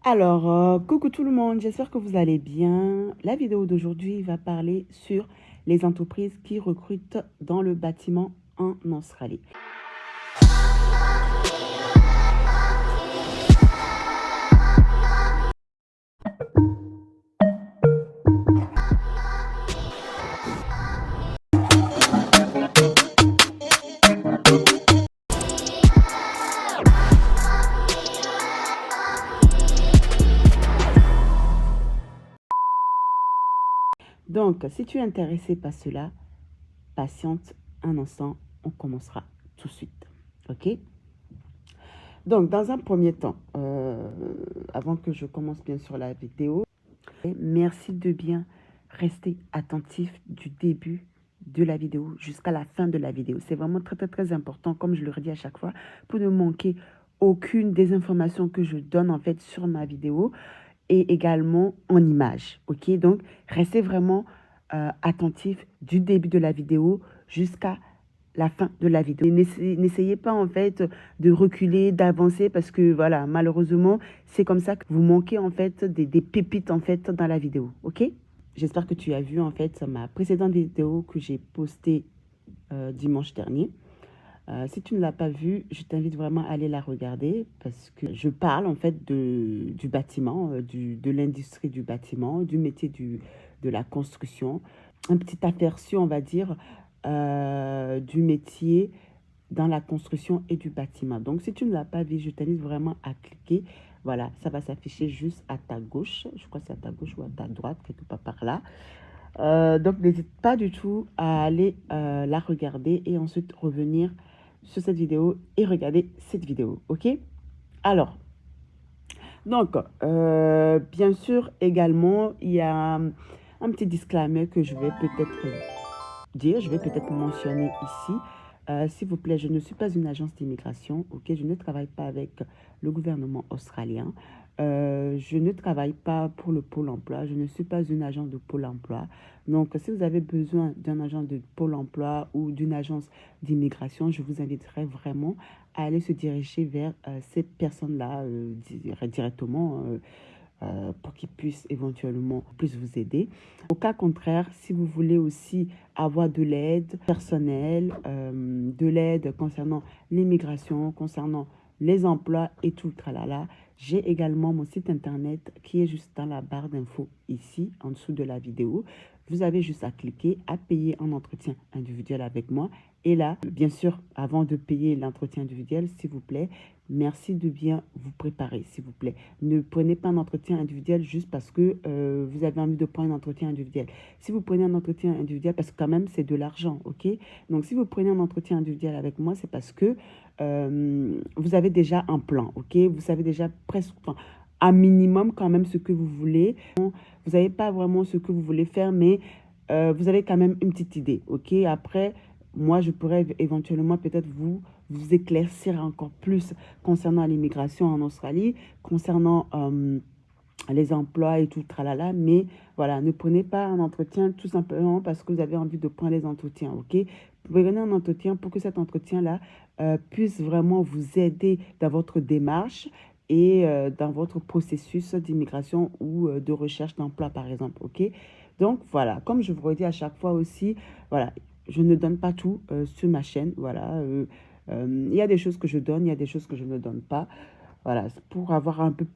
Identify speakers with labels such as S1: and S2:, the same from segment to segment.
S1: Coucou tout le monde, j'espère que vous allez bien. La vidéo d'aujourd'hui va parler sur les entreprises qui recrutent dans le bâtiment en Australie. Donc, si tu es intéressé par cela, patiente un instant, on commencera tout de suite. Ok? Donc, dans un premier temps, avant que je commence bien sûr la vidéo, merci de bien rester attentif du début de la vidéo jusqu'à la fin de la vidéo. C'est vraiment très, très, très important, comme je le redis à chaque fois, pour ne manquer aucune des informations que je donne en fait sur ma vidéo et également en image. Ok, donc restez vraiment attentif du début de la vidéo jusqu'à la fin de la vidéo. N'essayez pas en fait de reculer, d'avancer parce que voilà, malheureusement, c'est comme ça que vous manquez en fait des pépites en fait dans la vidéo. Ok? J'espère que tu as vu en fait ma précédente vidéo que j'ai postée dimanche dernier. Si tu ne l'as pas vue, je t'invite vraiment à aller la regarder parce que je parle en fait du bâtiment, de l'industrie du bâtiment, du métier de la construction. Un petit aperçu, on va dire, du métier dans la construction et du bâtiment. Donc, si tu ne l'as pas vu, je t'invite vraiment à cliquer. Voilà, ça va s'afficher juste à ta gauche. Je crois que c'est à ta gauche ou à ta droite, quelque part par là. Donc, n'hésite pas du tout à aller la regarder et ensuite revenir sur cette vidéo et regarder cette vidéo. OK? Alors, donc, bien sûr, également, il y a un petit disclaimer que je vais peut-être dire, je vais peut-être mentionner ici. S'il vous plaît, je ne suis pas une agence d'immigration, ok? Je ne travaille pas avec le gouvernement australien. Je ne travaille pas pour le Pôle emploi. Je ne suis pas une agence de Pôle emploi. Donc, si vous avez besoin d'un agent de Pôle emploi ou d'une agence d'immigration, je vous inviterai vraiment à aller se diriger vers ces personnes-là directement. Pour qu'ils puissent éventuellement plus vous aider. Au cas contraire, si vous voulez aussi avoir de l'aide personnelle, de l'aide concernant l'immigration, concernant les emplois et tout le tralala, j'ai également mon site internet qui est juste dans la barre d'infos ici, en dessous de la vidéo. Vous avez juste à cliquer, à payer un entretien individuel avec moi. Et là, bien sûr, avant de payer l'entretien individuel, s'il vous plaît, merci de bien vous préparer, s'il vous plaît. Ne prenez pas un entretien individuel juste parce que vous avez envie de prendre un entretien individuel. Si vous prenez un entretien individuel, parce que quand même, c'est de l'argent, ok? Donc, si vous prenez un entretien individuel avec moi, c'est parce que vous avez déjà un plan, ok? Vous savez déjà presque, enfin, un minimum quand même ce que vous voulez. Vous n'avez pas vraiment ce que vous voulez faire, mais vous avez quand même une petite idée, ok? Après, moi, je pourrais éventuellement peut-être vous éclaircir encore plus concernant l'immigration en Australie, concernant les emplois et tout, tralala. Mais voilà, ne prenez pas un entretien tout simplement parce que vous avez envie de prendre les entretiens, ok? Prenez un entretien pour que cet entretien-là puisse vraiment vous aider dans votre démarche et dans votre processus d'immigration ou de recherche d'emploi, par exemple, ok? Donc, voilà, comme je vous redis à chaque fois aussi, voilà, je ne donne pas tout sur ma chaîne, voilà. Il y a des choses que je donne, il y a des choses que je ne donne pas. Voilà, pour avoir un peu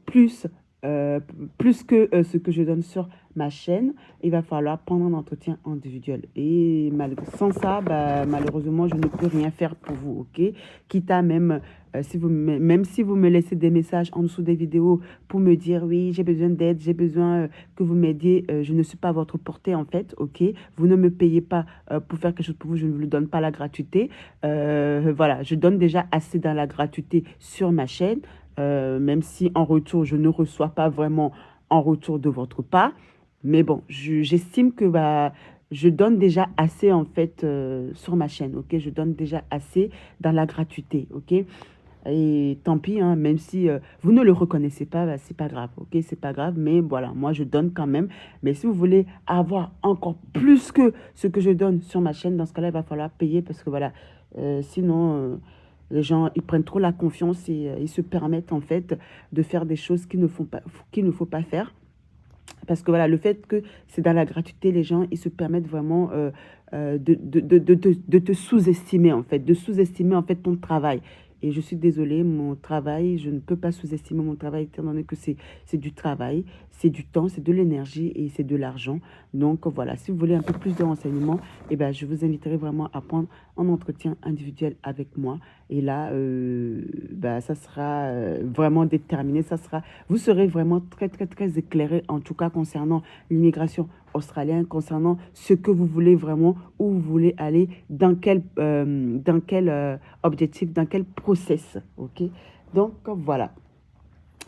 S1: euh, plus que ce que je donne sur ma chaîne, il va falloir prendre un entretien individuel. Et sans ça, bah, malheureusement, je ne peux rien faire pour vous, ok? Quitte à même, même si vous me laissez des messages en dessous des vidéos pour me dire, oui, j'ai besoin d'aide, j'ai besoin que vous m'aidiez, je ne suis pas à votre portée, en fait, ok? Vous ne me payez pas pour faire quelque chose pour vous, je ne vous le donne pas la gratuité. Voilà, je donne déjà assez dans la gratuité sur ma chaîne. Même si en retour, je ne reçois pas vraiment en retour de votre part. Mais bon, j'estime que bah, je donne déjà assez en fait sur ma chaîne, ok? Je donne déjà assez dans la gratuité, ok? Et tant pis, hein, même si vous ne le reconnaissez pas, bah, c'est pas grave, ok? C'est pas grave, mais voilà, moi je donne quand même. Mais si vous voulez avoir encore plus que ce que je donne sur ma chaîne, dans ce cas-là, il va falloir payer parce que voilà, sinon... Les gens, ils prennent trop la confiance et ils se permettent en fait de faire des choses qu'il ne faut pas faire. Parce que voilà, le fait que c'est dans la gratuité, les gens, ils se permettent vraiment de te sous-estimer, en fait, de sous-estimer, en fait, ton travail. Et je suis désolée, mon travail, je ne peux pas sous-estimer mon travail, étant donné que c'est du travail, c'est du temps, c'est de l'énergie et c'est de l'argent. Donc voilà, si vous voulez un peu plus de renseignements, eh ben, je vous inviterai vraiment à prendre un entretien individuel avec moi. Et là, bah, ça sera vraiment déterminé, vous serez vraiment très, très, très éclairé, en tout cas concernant l'immigration australienne, concernant ce que vous voulez vraiment, où vous voulez aller, dans quel objectif, dans quel process. Ok? Donc, voilà.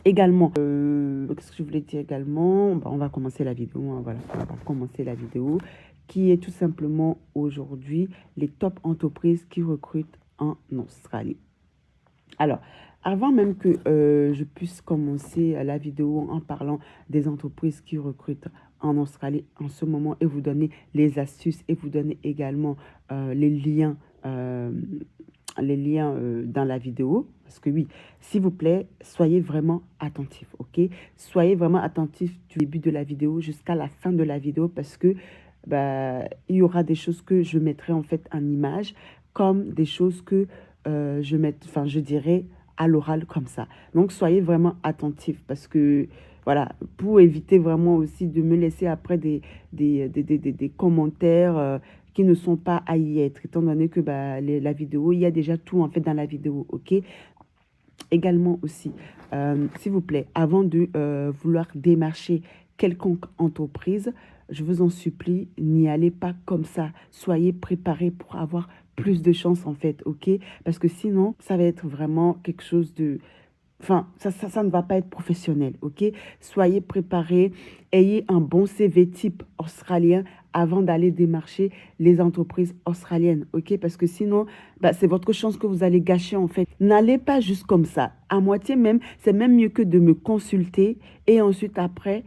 S1: Également, qu'est-ce que je voulais dire également? Bah, on va commencer la vidéo. Hein, voilà, on va commencer la vidéo qui est tout simplement aujourd'hui les top entreprises qui recrutent en Australie. Alors, avant même que je puisse commencer la vidéo en parlant des entreprises qui recrutent en Australie en ce moment et vous donner les astuces et vous donner également les liens, dans la vidéo. Parce que oui, s'il vous plaît, soyez vraiment attentifs, ok? Soyez vraiment attentifs du début de la vidéo jusqu'à la fin de la vidéo parce que bah, il y aura des choses que je mettrai en fait en image comme des choses que je dirais à l'oral comme ça. Donc, soyez vraiment attentifs parce que, voilà, pour éviter vraiment aussi de me laisser après des commentaires qui ne sont pas à y être, étant donné que bah, la vidéo, il y a déjà tout en fait dans la vidéo, ok? Également aussi, s'il vous plaît, avant de vouloir démarcher quelconque entreprise, je vous en supplie, n'y allez pas comme ça. Soyez préparés pour avoir plus de chance en fait, ok? Parce que sinon, ça va être vraiment quelque chose de... Enfin, ça ne va pas être professionnel, ok? Soyez préparés, ayez un bon CV type australien avant d'aller démarcher les entreprises australiennes, ok? Parce que sinon, bah, c'est votre chance que vous allez gâcher en fait. N'allez pas juste comme ça, à moitié même, c'est même mieux que de me consulter et ensuite après,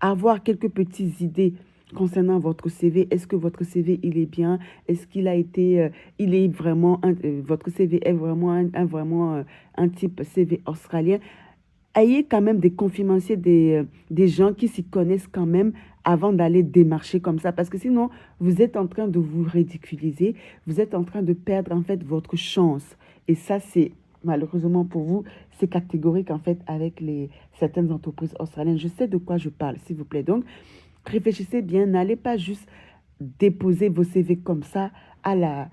S1: avoir quelques petites idées concernant votre CV. Est-ce que votre CV, il est bien? Est-ce qu'il a été... il est vraiment... votre CV est vraiment un type CV australien. Ayez quand même des conférenciers, des gens qui s'y connaissent quand même avant d'aller démarcher comme ça. Parce que sinon, vous êtes en train de vous ridiculiser. Vous êtes en train de perdre en fait votre chance. Et ça, c'est malheureusement pour vous, c'est catégorique en fait avec certaines entreprises australiennes. Je sais de quoi je parle, s'il vous plaît. Donc, réfléchissez bien. N'allez pas juste déposer vos CV comme ça à la...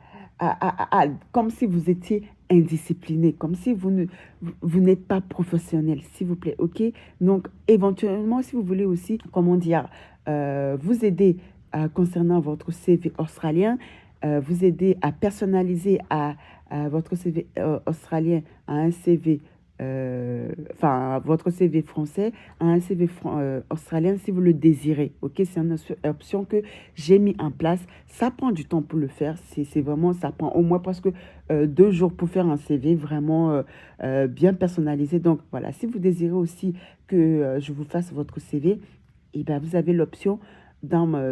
S1: comme si vous étiez indiscipliné, comme si vous n'êtes pas professionnel, s'il vous plaît, ok? Donc, éventuellement, si vous voulez aussi, comment dire, vous aider concernant votre CV australien, vous aider à personnaliser votre CV australien à un CV, votre CV français à un CV australien si vous le désirez, ok? C'est une option que j'ai mis en place. Ça prend du temps pour le faire. C'est vraiment, ça prend au moins presque 2 jours pour faire un CV vraiment bien personnalisé. Donc voilà, si vous désirez aussi que je vous fasse votre CV, et ben, vous avez l'option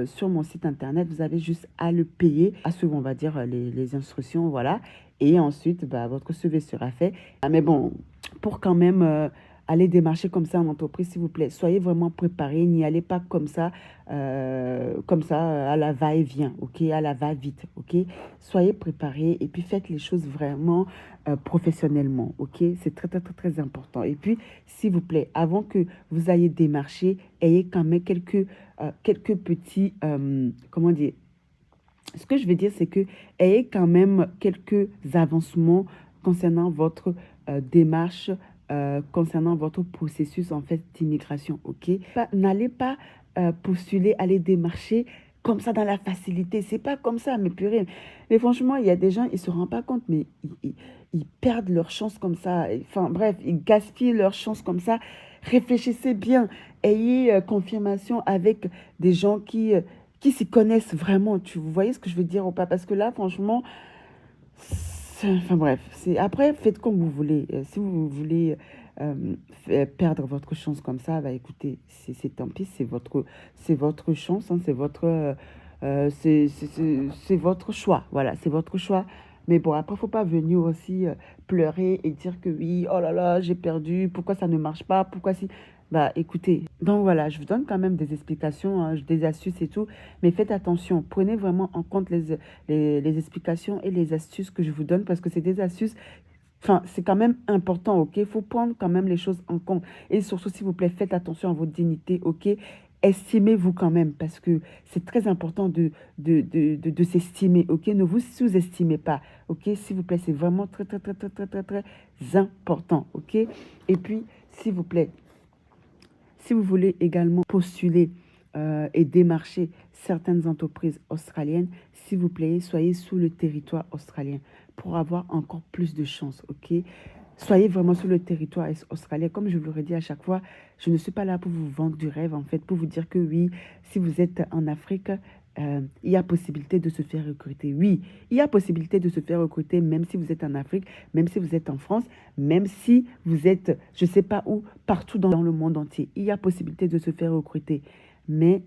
S1: sur mon site internet. Vous avez juste à le payer, à suivre, on va dire, les instructions, voilà. Et ensuite, bah, votre CV sera fait. Ah, mais bon, pour quand même aller démarcher comme ça en entreprise, s'il vous plaît, soyez vraiment préparés. N'y allez pas comme ça, à la va-et-vient, ok? À la va-vite, ok? Soyez préparés et puis faites les choses vraiment professionnellement, ok? C'est très, très, très, très important. Et puis, s'il vous plaît, avant que vous ayez démarcher, ayez quand même quelques petits, comment dire, ce que je veux dire, c'est que ayez quand même quelques avancements concernant votre démarche, concernant votre processus en fait d'immigration, ok? N'allez pas postuler, aller démarcher comme ça dans la facilité. C'est pas comme ça, mais purée. Mais franchement, il y a des gens, ils se rendent pas compte, mais ils perdent leur chance comme ça. Enfin bref, ils gaspillent leur chance comme ça. Réfléchissez bien. Ayez confirmation avec des gens qui s'y connaissent vraiment. Vous voyez ce que je veux dire ou pas? Parce que là, franchement, enfin bref, après, faites comme vous voulez. Si vous voulez perdre votre chance comme ça, bah écoutez, c'est tant pis, c'est votre chance, hein, c'est votre choix. Voilà, c'est votre choix. Mais bon, après, il ne faut pas venir aussi pleurer et dire que oui, oh là là, j'ai perdu, pourquoi ça ne marche pas, pourquoi si... Bah écoutez, donc voilà, je vous donne quand même des explications, hein, des astuces et tout, mais faites attention, prenez vraiment en compte les explications et les astuces que je vous donne parce que c'est des astuces, enfin, c'est quand même important, ok? Il faut prendre quand même les choses en compte. Et surtout, s'il vous plaît, faites attention à votre dignité, ok? Estimez-vous quand même, parce que c'est très important de s'estimer, ok? Ne vous sous-estimez pas, ok? S'il vous plaît, c'est vraiment très, très, très, très, très, très, très important, ok? Et puis, s'il vous plaît, si vous voulez également postuler et démarcher certaines entreprises australiennes, s'il vous plaît, soyez sous le territoire australien pour avoir encore plus de chances, ok? Soyez vraiment sur le territoire australien. Comme je vous l'aurais dit à chaque fois, je ne suis pas là pour vous vendre du rêve, en fait, pour vous dire que oui, si vous êtes en Afrique, il y a possibilité de se faire recruter. Oui, il y a possibilité de se faire recruter même si vous êtes en Afrique, même si vous êtes en France, même si vous êtes, je ne sais pas où, partout dans le monde entier. Il y a possibilité de se faire recruter. Mais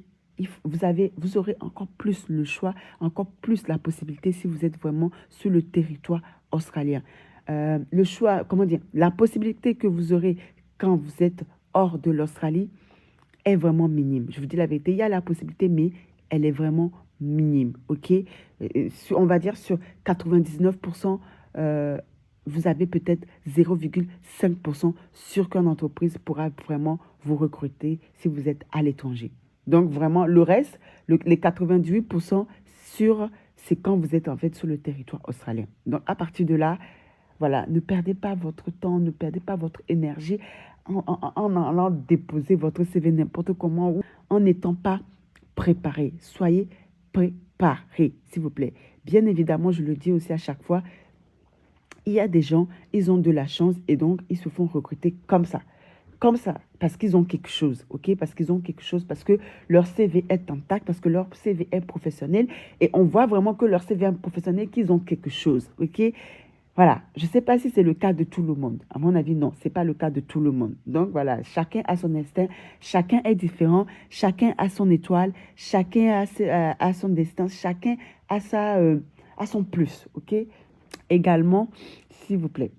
S1: vous aurez encore plus le choix, encore plus la possibilité si vous êtes vraiment sur le territoire australien. Le choix, comment dire, la possibilité que vous aurez quand vous êtes hors de l'Australie est vraiment minime. Je vous dis la vérité, il y a la possibilité, mais elle est vraiment minime, ok? On va dire sur 99%, vous avez peut-être 0,5% sûr qu'une entreprise pourra vraiment vous recruter si vous êtes à l'étranger. Donc vraiment, le reste, les 98% sûr, c'est quand vous êtes en fait sur le territoire australien. Donc à partir de là, voilà, ne perdez pas votre temps, ne perdez pas votre énergie en allant déposer votre CV n'importe comment ou en n'étant pas préparé. Soyez préparé, s'il vous plaît. Bien évidemment, je le dis aussi à chaque fois, il y a des gens, ils ont de la chance et donc ils se font recruter comme ça. Comme ça, parce qu'ils ont quelque chose, ok? Parce qu'ils ont quelque chose, parce que leur CV est intact, parce que leur CV est professionnel et on voit vraiment que leur CV est professionnel, qu'ils ont quelque chose, ok? Voilà, je ne sais pas si c'est le cas de tout le monde. À mon avis, non, ce n'est pas le cas de tout le monde. Donc voilà, chacun a son instinct, chacun est différent, chacun a son étoile, chacun a son destin, chacun a son plus, ok? Également, s'il vous plaît,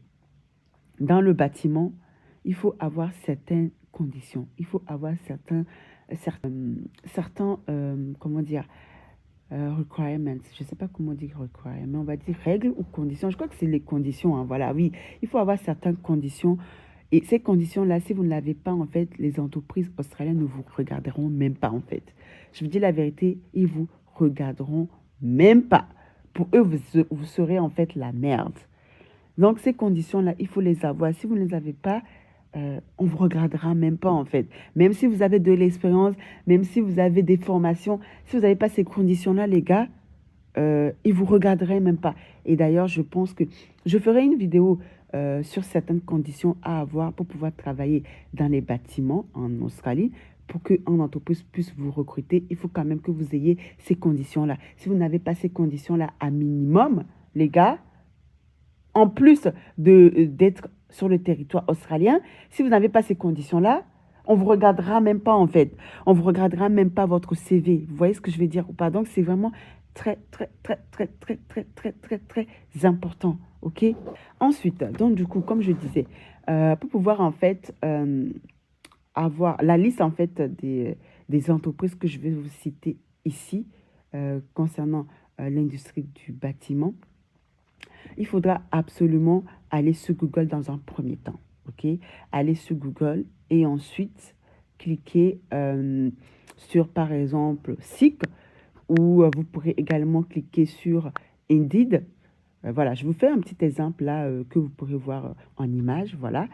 S1: dans le bâtiment, il faut avoir certaines conditions. Il faut avoir comment dire, requirements. Je ne sais pas comment dire requirements. On va dire règles ou conditions. Je crois que c'est les conditions, hein, voilà, oui. Il faut avoir certaines conditions. Et ces conditions-là, si vous ne l'avez pas, en fait, les entreprises australiennes ne vous regarderont même pas, en fait. Je vous dis la vérité, ils vous regarderont même pas. Pour eux, vous serez en fait la merde. Donc, ces conditions-là, il faut les avoir. Si vous ne les avez pas, on ne vous regardera même pas, en fait. Même si vous avez de l'expérience, même si vous avez des formations, si vous n'avez pas ces conditions-là, les gars, ils ne vous regarderaient même pas. Et d'ailleurs, je pense que je ferai une vidéo sur certaines conditions à avoir pour pouvoir travailler dans les bâtiments en Australie. Pour qu'une entreprise puisse vous recruter, il faut quand même que vous ayez ces conditions-là. Si vous n'avez pas ces conditions-là à minimum, les gars, en plus d'être sur le territoire australien, si vous n'avez pas ces conditions-là, on ne vous regardera même pas en fait. On ne vous regardera même pas votre CV. Vous voyez ce que je veux dire ou pas? Donc c'est vraiment très, très, très, très, très, très, très, très, très important. OK? Ensuite, donc du coup, comme je disais, pour pouvoir en fait avoir la liste en fait des entreprises que je vais vous citer ici concernant l'industrie du bâtiment, il faudra absolument aller sur Google dans un premier temps. OK? Aller sur Google et ensuite cliquer sur, par exemple, Seek ou vous pourrez également cliquer sur Indeed. Voilà, je vous fais un petit exemple là que vous pourrez voir en image. Voilà.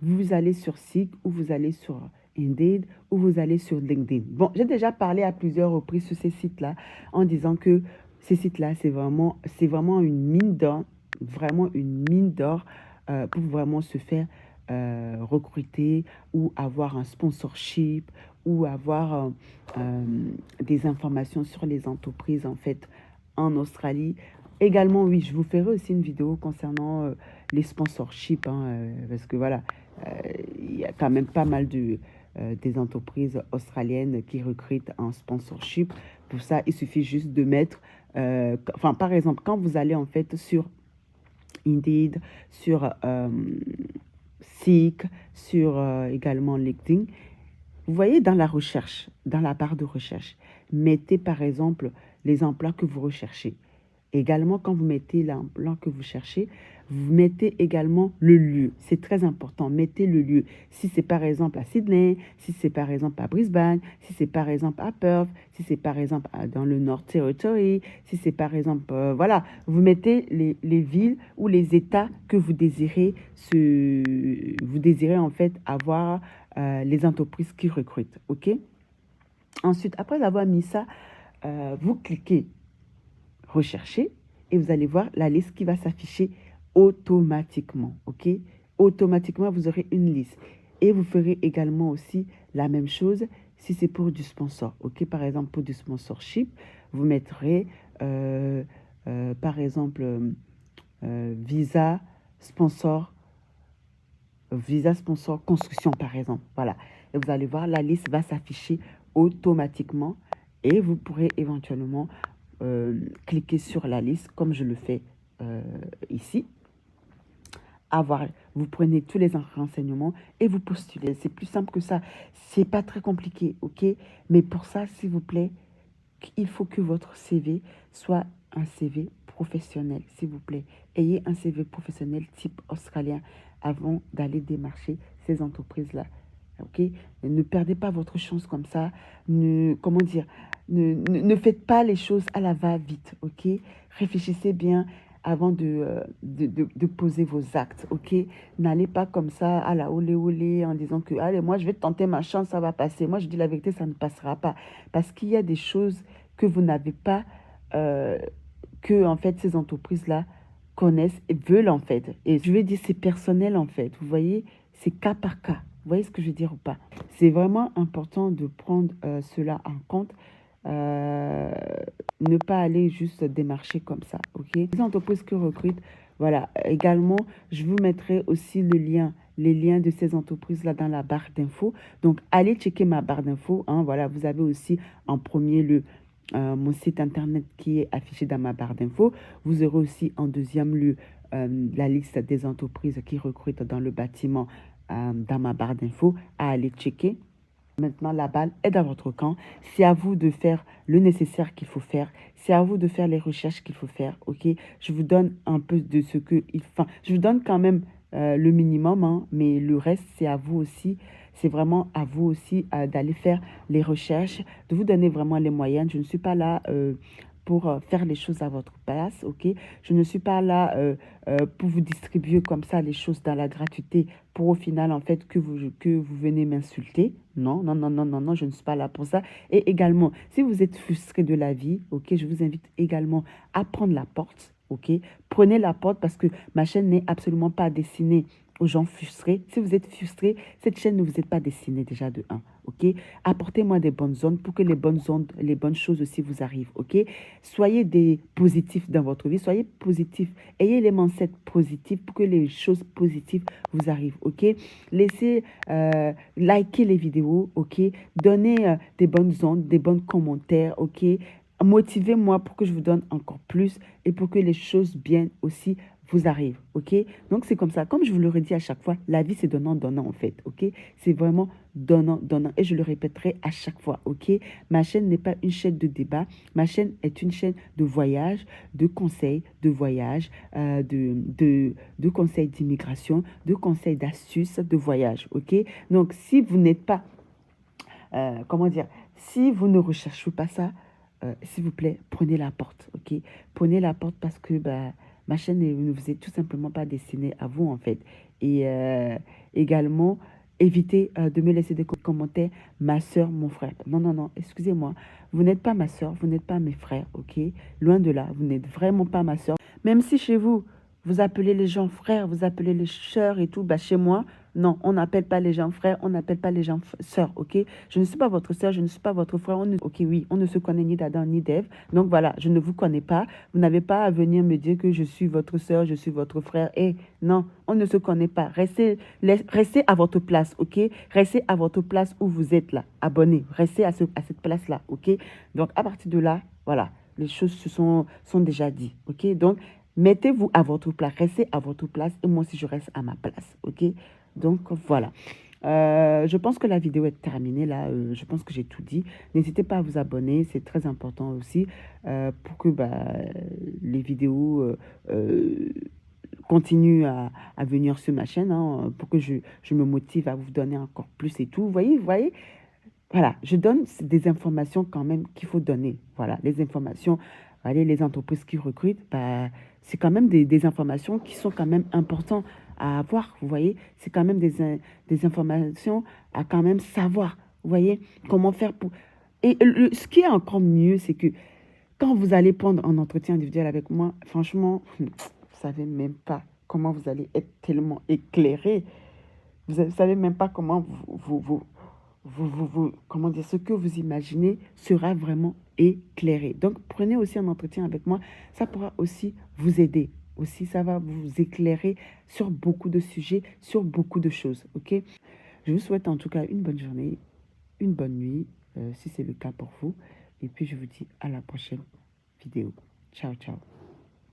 S1: Vous allez sur Seek ou vous allez sur Indeed ou vous allez sur LinkedIn. Bon, j'ai déjà parlé à plusieurs reprises sur ces sites-là en disant que ces sites-là, c'est vraiment une mine d'or, vraiment une mine d'or pour vraiment se faire recruter ou avoir un sponsorship ou avoir des informations sur les entreprises en fait en Australie. Également, oui, je vous ferai aussi une vidéo concernant les sponsorships, hein, parce que voilà, il y a quand même pas mal des entreprises australiennes qui recrutent en sponsorship. Pour ça, il suffit juste de mettre, enfin, par exemple, quand vous allez en fait sur Indeed, sur Seek, sur également LinkedIn. Vous voyez dans la recherche, dans la barre de recherche, mettez par exemple les emplois que vous recherchez. Également, quand vous mettez l'emploi que vous cherchez, vous mettez également le lieu. C'est très important. Mettez le lieu. Si c'est par exemple à Sydney, si c'est par exemple à Brisbane, si c'est par exemple à Perth, si c'est par exemple dans le North Territory, si c'est par exemple, voilà, vous mettez les villes ou les États que vous désirez, vous désirez en fait avoir les entreprises qui recrutent. OK? Ensuite, après avoir mis ça, vous cliquez rechercher et vous allez voir la liste qui va s'afficher automatiquement. OK? Automatiquement, vous aurez une liste. Et vous ferez également aussi la même chose si c'est pour du sponsor. OK? Par exemple, pour du sponsorship, vous mettrez, par exemple, visa sponsor construction, par exemple. Voilà. Et vous allez voir, la liste va s'afficher automatiquement et vous pourrez éventuellement cliquer sur la liste comme je le fais ici. Vous prenez tous les renseignements et vous postulez. C'est plus simple que ça. C'est pas très compliqué, ok? Mais pour ça, s'il vous plaît, il faut que votre CV soit un CV professionnel, s'il vous plaît. Ayez un CV professionnel type australien avant d'aller démarcher ces entreprises-là. Ok? Ne perdez pas votre chance comme ça. Comment dire? Ne faites pas les choses à la va-vite. Ok? Réfléchissez bien avant de poser vos actes. Ok? N'allez pas comme ça à la olé olé en disant que allez, moi je vais tenter ma chance, ça va passer. Moi je dis la vérité, ça ne passera pas. Parce qu'il y a des choses que vous n'avez pas, que en fait ces entreprises-là connaissent et veulent en fait. Et je vais dire c'est personnel en fait. Vous voyez, c'est cas par cas. Vous voyez ce que je veux dire ou pas? C'est vraiment important de prendre cela en compte. Ne pas aller juste démarcher comme ça, ok? Les entreprises qui recrutent, voilà. Également, je vous mettrai aussi les liens de ces entreprises-là dans la barre d'infos. Donc, allez checker ma barre d'infos. Hein, voilà, vous avez aussi en premier lieu mon site internet qui est affiché dans ma barre d'infos. Vous aurez aussi en deuxième lieu la liste des entreprises qui recrutent dans le bâtiment dans ma barre d'infos à aller checker. Maintenant, la balle est dans votre camp. C'est à vous de faire le nécessaire qu'il faut faire. C'est à vous de faire les recherches qu'il faut faire. OK? Je vous donne un peu de ce que Enfin, je vous donne quand même le minimum, hein, mais le reste, c'est à vous aussi. C'est vraiment à vous aussi d'aller faire les recherches, de vous donner vraiment les moyens. Je ne suis pas là pour faire les choses à votre place, ok? Je ne suis pas là pour vous distribuer comme ça les choses dans la gratuité pour au final, en fait, que vous venez m'insulter. Non, non, non, non, non, non, je ne suis pas là pour ça. Et également, si vous êtes frustré de la vie, ok, je vous invite également à prendre la porte, ok? Prenez la porte parce que ma chaîne n'est absolument pas destinée aux gens frustrés. Si vous êtes frustré, cette chaîne ne vous est pas destinée déjà de 1, ok? Apportez-moi des bonnes ondes pour que les bonnes ondes, les bonnes choses aussi vous arrivent, ok? Soyez des positifs dans votre vie, soyez positifs. Ayez les mindset positifs pour que les choses positives vous arrivent, ok? Laissez, liker les vidéos, ok? Donnez des bonnes ondes, des bons commentaires, ok? Motivez-moi pour que je vous donne encore plus et pour que les choses bien aussi vous arrivent, ok? Donc, c'est comme ça. Comme je vous le redis à chaque fois, la vie, c'est donnant-donnant, en fait, ok? C'est vraiment donnant-donnant. Et je le répéterai à chaque fois, ok? Ma chaîne n'est pas une chaîne de débat. Ma chaîne est une chaîne de voyage, de conseils, de voyage, de conseils d'immigration, de conseils d'astuces de voyage, ok? Donc, si vous n'êtes pas, comment dire, si vous ne recherchez pas ça, s'il vous plaît, prenez la porte, ok? Prenez la porte parce que bah, ma chaîne ne vous est tout simplement pas destinée à vous, en fait. Et également, évitez de me laisser des commentaires, ma soeur, mon frère. Non, non, non, excusez-moi. Vous n'êtes pas ma soeur, vous n'êtes pas mes frères, ok? Loin de là, vous n'êtes vraiment pas ma soeur. Même si chez vous, vous appelez les gens frères, vous appelez les sœurs et tout, bah chez moi, non, on n'appelle pas les gens frères, on n'appelle pas les gens sœurs, ok? Je ne suis pas votre sœur, je ne suis pas votre frère. Ok, oui, on ne se connaît ni d'Adam ni d'Ève. Donc voilà, je ne vous connais pas. Vous n'avez pas à venir me dire que je suis votre sœur, je suis votre frère. Eh, non, on ne se connaît pas. Restez à votre place, ok? Restez à votre place où vous êtes là, abonnés. Restez à cette place-là, ok? Donc à partir de là, voilà, les choses sont déjà dites, ok? Donc, Mettez-vous à votre place, restez à votre place et moi aussi je reste à ma place, ok? Donc voilà. Je pense que la vidéo est terminée là, je pense que j'ai tout dit. N'hésitez pas à vous abonner, c'est très important aussi pour que bah, les vidéos continuent à venir sur ma chaîne, hein, pour que je me motive à vous donner encore plus et tout. Vous voyez, voilà, je donne des informations quand même qu'il faut donner. Voilà, les informations, allez, les entreprises qui recrutent, bah, c'est quand même des informations qui sont quand même importantes à avoir. Vous voyez, c'est quand même des informations à quand même savoir. Vous voyez, comment faire pour... Et ce qui est encore mieux, c'est que quand vous allez prendre un entretien individuel avec moi, franchement, vous savez même pas comment vous allez être tellement éclairé. Vous ne savez même pas comment comment dire, ce que vous imaginez sera vraiment éclairé. Donc, prenez aussi un entretien avec moi. Ça pourra aussi vous aider. Aussi, ça va vous éclairer sur beaucoup de sujets, sur beaucoup de choses. OK? Je vous souhaite en tout cas une bonne journée, une bonne nuit, si c'est le cas pour vous. Et puis, je vous dis à la prochaine vidéo. Ciao, ciao.